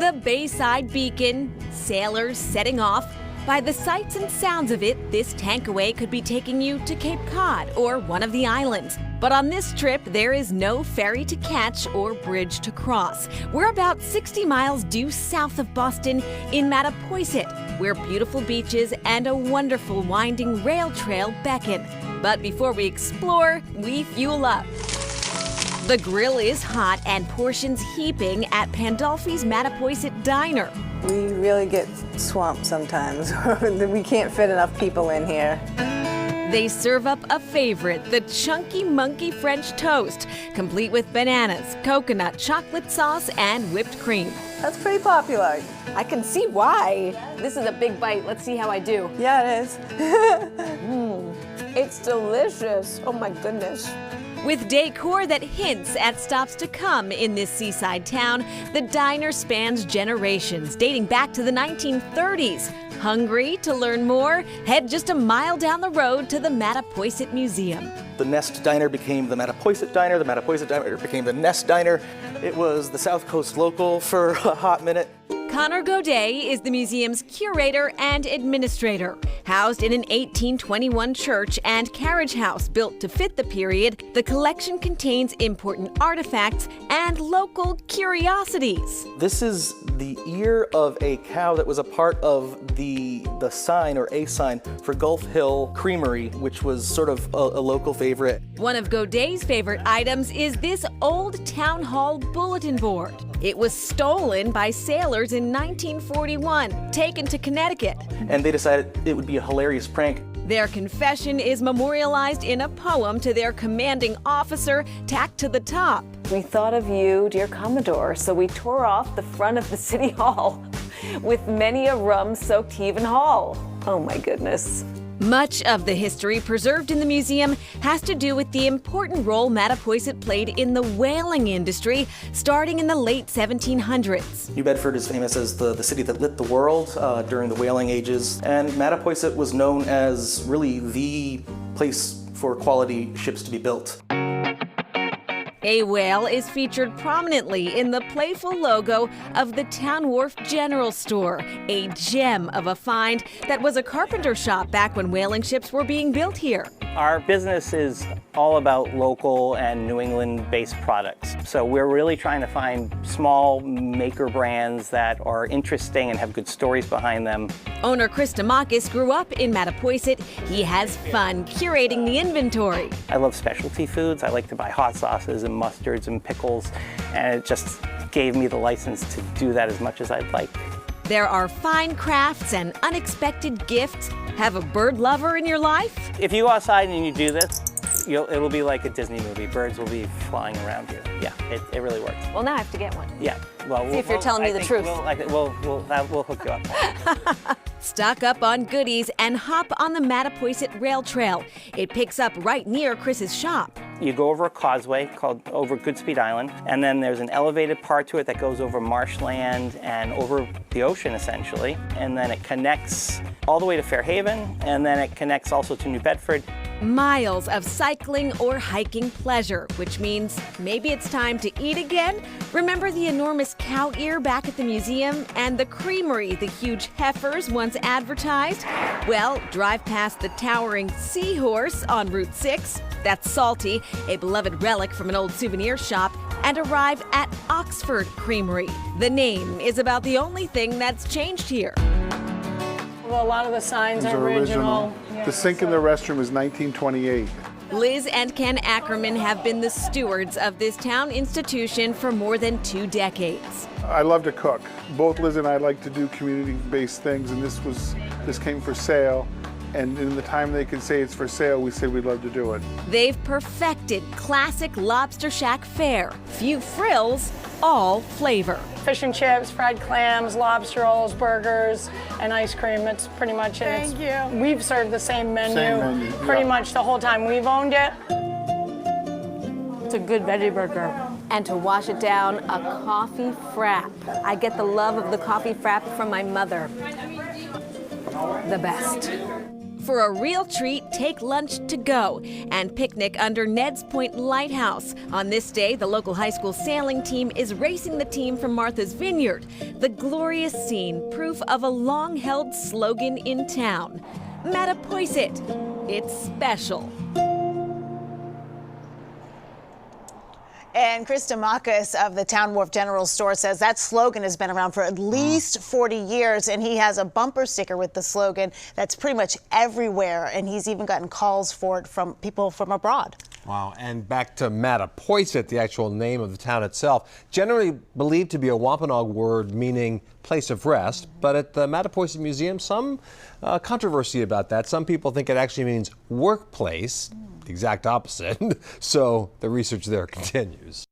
The Bayside Beacon, sailors setting off. By the sights and sounds of it, this tankaway could be taking you to Cape Cod or one of the islands. But on this trip, there is no ferry to catch or bridge to cross. We're about 60 miles due south of Boston in Mattapoisett, where beautiful beaches and a wonderful winding rail trail beckon. But before we explore, we fuel up. The grill is hot and portions heaping at Pandolfi's Mattapoisett Diner. We really get swamped sometimes. We can't fit enough people in here. They serve up a favorite, the Chunky Monkey French toast, complete with bananas, coconut, chocolate sauce, and whipped cream. That's pretty popular. I can see why. This is a big bite. Let's see how I do. Yeah, it is. It's delicious. Oh my goodness. With decor that hints at stops to come in this seaside town, the diner spans generations, dating back to the 1930s. Hungry to learn more? Head just a mile down the road to the Mattapoisett Museum. The Nest Diner became the Mattapoisett Diner. The Mattapoisett Diner became the Nest Diner. It was the South Coast local for a hot minute. Connor Godet is the museum's curator and administrator. Housed in an 1821 church and carriage house built to fit the period, the collection contains important artifacts and local curiosities. This is the ear of a cow that was a part of the sign or a sign for Gulf Hill Creamery, which was sort of a local favorite. One of Godet's favorite items is this old town hall bulletin board. It was stolen by sailors in 1941, taken to Connecticut. And they decided it would be a hilarious prank. Their confession is memorialized in a poem to their commanding officer, tacked to the top. We thought of you, dear Commodore, so we tore off the front of the city hall with many a rum-soaked heave and haul. Oh my goodness. Much of the history preserved in the museum has to do with the important role Mattapoisett played in the whaling industry, starting in the late 1700s. New Bedford is famous as the city that lit the world during the whaling ages, and Mattapoisett was known as really the place for quality ships to be built. A whale is featured prominently in the playful logo of the Town Wharf General Store, a gem of a find that was a carpenter shop back when whaling ships were being built here. Our business is all about local and New England-based products. So we're really trying to find small maker brands that are interesting and have good stories behind them. Owner Chris Demakis grew up in Mattapoisett. He has fun curating the inventory. I love specialty foods. I like to buy hot sauces and mustards and pickles, and it just gave me the license to do that as much as I'd like. There are fine crafts and unexpected gifts. Have a bird lover in your life? If you go outside and you do this, it'll be like a Disney movie. Birds will be flying around you. Yeah, it really works. Well, now I have to get one. Yeah. Well, See if you're telling me the truth. We'll hook you up. Stock up on goodies and hop on the Mattapoisett Rail Trail. It picks up right near Chris's shop. You go over a causeway called over Goodspeed Island, and then there's an elevated part to it that goes over marshland and over the ocean, essentially. And then it connects all the way to Fairhaven, and then it connects also to New Bedford. Miles of cycling or hiking pleasure, which means maybe it's time to eat again. Remember the enormous cow ear back at the museum and the creamery the huge heifers once advertised? Well, drive past the towering seahorse on Route 6. That's Salty, a beloved relic from an old souvenir shop, and arrive at Oxford Creamery. The name is about the only thing that's changed here. Well, a lot of the signs are original. Yeah, the sink in the restroom is 1928. Liz and Ken Ackerman have been the stewards of this town institution for more than 2 decades. I love to cook. Both Liz and I like to do community-based things, and this came for sale. And in the time they can say it's for sale, we say we'd love to do it. They've perfected classic Lobster Shack fare. Few frills, all flavor. Fish and chips, fried clams, lobster rolls, burgers, and ice cream. That's pretty much it. Thank you. We've served the same menu, pretty much the whole time we've owned it. It's a good veggie burger. And to wash it down, a coffee frap. I get the love of the coffee frap from my mother. The best. For a real treat, take lunch to go and picnic under Ned's Point Lighthouse. On this day, the local high school sailing team is racing the team from Martha's Vineyard. The glorious scene, proof of a long-held slogan in town. Mattapoisett, it's special. And Krista Makis of the Town Wharf General Store says that slogan has been around for at least 40 years, and he has a bumper sticker with the slogan that's pretty much everywhere, and he's even gotten calls for it from people from abroad. Wow, and back to Mattapoisett, the actual name of the town itself, generally believed to be a Wampanoag word meaning place of rest, but at the Mattapoisett Museum, some controversy about that. Some people think it actually means workplace, the exact opposite, so the research there continues.